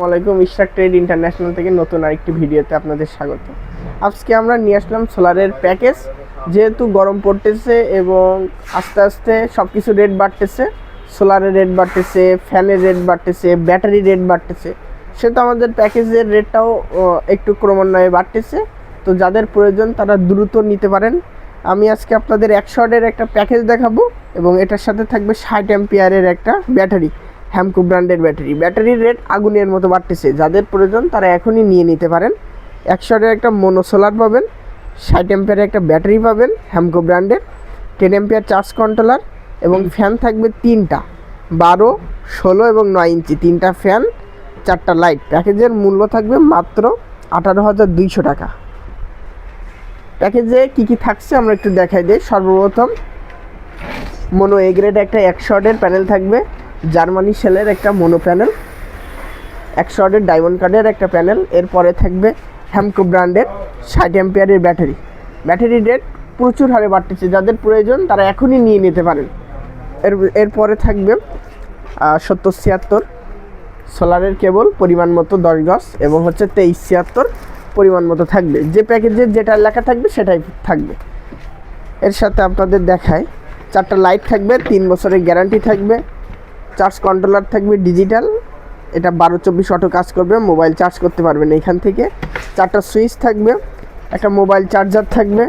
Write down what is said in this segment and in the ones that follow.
আসসালামাইকুম। Ishraq trade international থেকে নতুন আরেকটি ভিডিওতে আপনাদের স্বাগত। আজকে আমরা নিয়ে আসলাম সোলারের প্যাকেজ। যেহেতু গরম পড়তেছে এবং আস্তে আস্তে সব কিছু রেট বাড়তেছে, সোলারের রেট বাড়তেছে, ফ্যানের রেট বাড়তেছে, ব্যাটারি রেট বাড়তেছে, সেটা আমাদের প্যাকেজের রেটটাও একটু ক্রমান্বয়ে বাড়তেছে। তো যাদের প্রয়োজন তারা দ্রুত নিতে পারেন। আমি আজকে আপনাদের 100 ওয়াটের একটা প্যাকেজ দেখাবো এবং এটার সাথে থাকবে 60 অ্যাম্পিয়ারের একটা ব্যাটারি, হ্যামকো ব্র্যান্ডের ব্যাটারির রেট আগুনের মতো বাড়তেছে। যাদের প্রয়োজন তারা এখনই নিয়ে নিতে পারেন। 100 ওয়াটের একটা মোনো সোলার পাবেন, 60 অ্যাম্পিয়ারের একটা ব্যাটারি পাবেন হ্যামকো ব্র্যান্ডের, 10 অ্যাম্পিয়ার চার্জ কন্ট্রোলার এবং ফ্যান থাকবে 3টা, 12, 16 এবং 9 ইঞ্চি 3টা ফ্যান, 4টা লাইট। প্যাকেজের মূল্য থাকবে মাত্র 18,200 টাকা। প্যাকেজে কী কী থাকছে আমরা একটু দেখাই দিই। সর্বপ্রথম মোনো এ গ্রেড একটা 100 ওয়াটের প্যানেল থাকবে, জার্মানি সেলের একটা মোনো প্যানেল, 100 ওয়াটের ডায়মন্ড কার্ডের একটা প্যানেল। এরপরে থাকবে হ্যামকো ব্র্যান্ডের 60 অ্যাম্পিয়ারের ব্যাটারির রেট প্রচুর হারে বাড়তেছে। যাদের প্রয়োজন তারা এখনই নিয়ে নিতে পারেন। এরপরে থাকবে 7076 সোলারের কেবল পরিমাণ মতো 10 গজ এবং 2376 পরিমাণ মতো থাকবে। যে প্যাকেজের যেটা লেখা থাকবে সেটাই থাকবে। এর সাথে আপনাদের দেখায় 4টা লাইট থাকবে, 3 বছরের গ্যারান্টি থাকবে, চার্জ কন্ট্রোলার থাকবে ডিজিটাল, এটা 12/24 অটো কাজ করবে, মোবাইল চার্জ করতে পারবেন এখান থেকে। 4টা সুইচ থাকবে, একটা মোবাইল চার্জার থাকবে,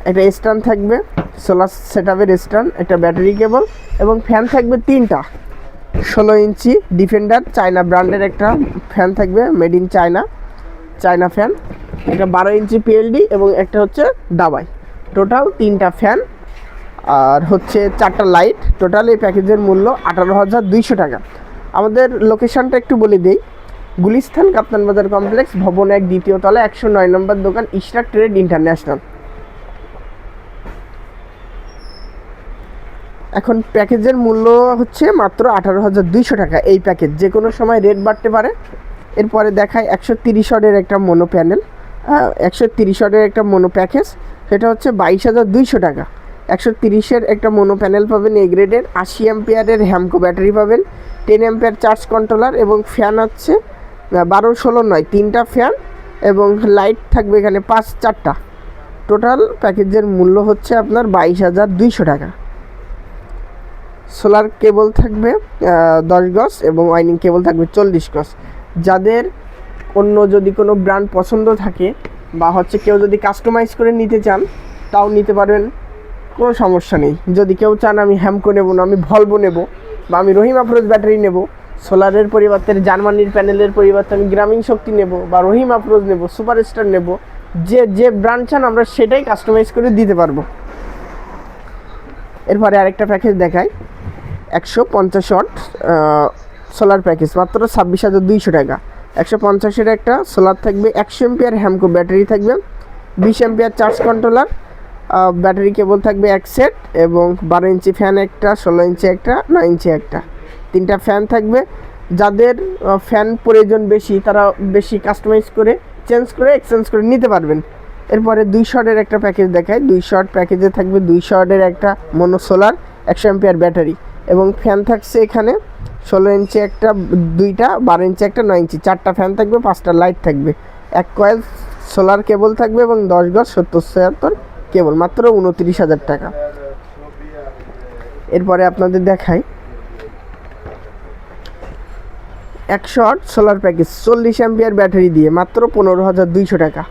একটা স্ট্যান্ড থাকবে, সোলার সেটআপের স্ট্যান্ড, একটা ব্যাটারি কেবল এবং ফ্যান থাকবে 3টা। 16 ইঞ্চি ডিফেন্ডার চায়না ব্র্যান্ডের একটা ফ্যান থাকবে, মেড ইন চায়না ফ্যান, একটা 12 ইঞ্চি পিএলডি এবং একটা হচ্ছে দাবাই। টোটাল 3টা ফ্যান আর 4টা লাইট। টোটাল এই প্যাকেজের মূল্য 18,200 টাকা। আমাদের লোকেশানটা একটু বলে দিই। গুলিস্তান কাপ্তান বাজার কমপ্লেক্স, ভবন 1, 2য় তলা, 109 নম্বর দোকান, ইশরাক ট্রেড ইন্টারন্যাশনাল। এখন প্যাকেজের মূল্য মাত্র 18,200 টাকা। এই প্যাকেজ যে কোনো সময় রেট বাড়তে পারে। এরপরে দেখায় 130 ওয়াটের একটা মোনো প্যানেল, 130 ওয়াটের একটা মোনো প্যাকেজ, সেটা 22,200 টাকা। 130-এর একটা মোনো প্যানেল পাবেন এ গ্রেডের, 80 অ্যাম্পিয়ারের হ্যামকো ব্যাটারি পাবেন, 10 অ্যাম্পিয়ার চার্জ কন্ট্রোলার এবং ফ্যান 12, 16 নয় 3টা ফ্যান এবং লাইট থাকবে এখানে 4টা। টোটাল প্যাকেজের মূল্য আপনার 22,200 টাকা। সোলার কেবল থাকবে 10 গজ এবং ওয়াইনিং কেবল থাকবে 40 গজ। যাদের অন্য যদি কোনো ব্র্যান্ড পছন্দ থাকে বা কেউ যদি কাস্টমাইজ করে নিতে চান তাও নিতে পারবেন, কোনো সমস্যা নেই। যদি কেউ চান আমি হ্যামকো নেব না, আমি ভলভো নেব বা আমি রহিম আফরোজ ব্যাটারি নেব, সোলারের পরিবর্তে জার্মানির প্যানেলের পরিবর্তে আমি গ্রামীণ শক্তি নেব বা রহিম আফরোজ নেব, সুপারস্টার নেব, যে ব্র্যান্ড চান আমরা সেটাই কাস্টমাইজ করে দিতে পারবো। এরপরে আরেকটা প্যাকেজ দেখাই, 150 ওয়াট সোলার প্যাকেজ, মাত্র 26,200 টাকা। 150-এর একটা সোলার থাকবে, 100 অ্যাম্পিয়ার হ্যামকো ব্যাটারি থাকবে, 20 অ্যাম্পিয়ার চার্জ কন্ট্রোলার, ব্যাটারি কেবল থাকবে 1 সেট এবং 12 ইঞ্চি ফ্যান একটা, 16 ইঞ্চি একটা, 9 ইঞ্চি একটা, 3টা ফ্যান থাকবে। যাদের ফ্যান প্রয়োজন বেশি তারা বেশি কাস্টমাইজ করে এক্সচেঞ্জ করে নিতে পারবেন। এরপরে 200 ওয়াটের একটা প্যাকেজ দেখায়। 200 ওয়াট প্যাকেজে থাকবে 200 ওয়াটের একটা মোনো সোলার, 100 অ্যাম্পিয়ার ব্যাটারি এবং ফ্যান থাকছে এখানে 16 ইঞ্চি একটা, 2টা, 12 ইঞ্চি একটা, 9 ইঞ্চি, 4টা ফ্যান থাকবে, 5টা লাইট থাকবে, 1 কয়েল সোলার কেবল থাকবে এবং 10 গজ 7076 কেবল, মাত্র 29,000 টাকা। এরপরে আপনাদের দেখাই 100 watt solar package, 40 ampere battery দিয়ে, মাত্র 15,200 টাকা।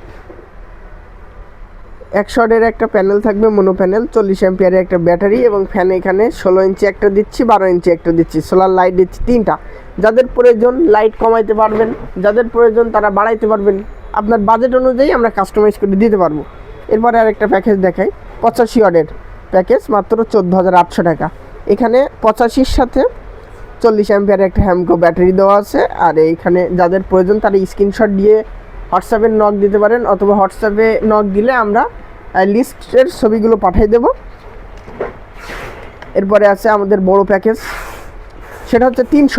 100 ওয়াটের একটা প্যানেল থাকবে, মোনো প্যানেল, 40 অ্যাম্পিয়ারের একটা ব্যাটারি এবং ফ্যান এখানে 16 ইঞ্চি একটা দিচ্ছি, 12 ইঞ্চি একটা দিচ্ছি, সোলার লাইট দিচ্ছি 3টা। যাদের প্রয়োজন লাইট কমাইতে পারবেন, যাদের প্রয়োজন তারা বাড়াইতে পারবেন, আপনার বাজেট অনুযায়ী আমরা কাস্টমাইজ করে দিতে পারবো। এরপরে আরেকটা প্যাকেজ দেখাই, 85 ওয়াটের প্যাকেজ, মাত্র 14,800 টাকা। এখানে 85-র সাথে 40 অ্যাম্পিয়ারের একটা হ্যামকো ব্যাটারি দেওয়া আছে। আর এইখানে যাদের প্রয়োজন তারা স্ক্রিনশট দিয়ে হোয়াটসঅ্যাপে নক দিতে পারেন, অথবা হোয়াটসঅ্যাপে নক দিলে আমরা লিস্টের ছবিগুলো পাঠিয়ে দেব। এরপরে আছে আমাদের বড় প্যাকেজ, সেটা 300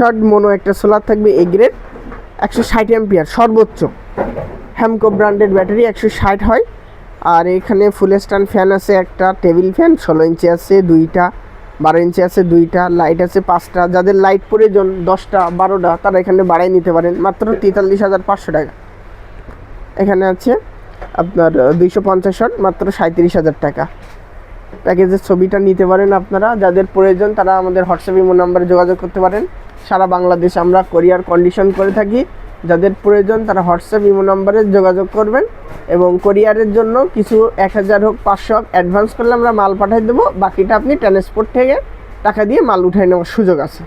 ওয়াট মোনো একটা সোলার থাকবে এ গ্রেড, 160 অ্যাম্পিয়ার সর্বোচ্চ, হ্যামকো ব্র্যান্ডের ব্যাটারি 160 হয়। আর এখানে ফুল স্ট্যান্ড ফ্যান আছে একটা, টেবিল ফ্যান 16 ইঞ্চি আছে 2টা, 12 ইঞ্চি আছে 2টা, লাইট আছে 5টা। যাদের লাইট প্রয়োজন 10টা 12টা তারা এখানে বাড়াই নিতে পারেন মাত্র 43,500 টাকা। এখানে আছে আপনার 250 ওয়াট মাত্র 37,000 টাকা। প্যাকেজের ছবিটা নিতে পারেন আপনারা, যাদের প্রয়োজন তারা আমাদের হোয়াটসঅ্যাপ ইমো নাম্বারে যোগাযোগ করতে পারেন। সারা বাংলাদেশ আমরা কোরিয়ার কন্ডিশন করে থাকি। যাদের প্রয়োজন তারা হোয়াটসঅ্যাপ ইমো নাম্বারে যোগাযোগ করবেন এবং কোরিয়ারের জন্য কিছু 1000 হোক 500 হোক অ্যাডভান্স করলে আমরা মাল পাঠিয়ে দেবো, বাকিটা আপনি ট্রান্সপোর্ট থেকে টাকা দিয়ে মাল উঠাই নেওয়ার সুযোগ আছে।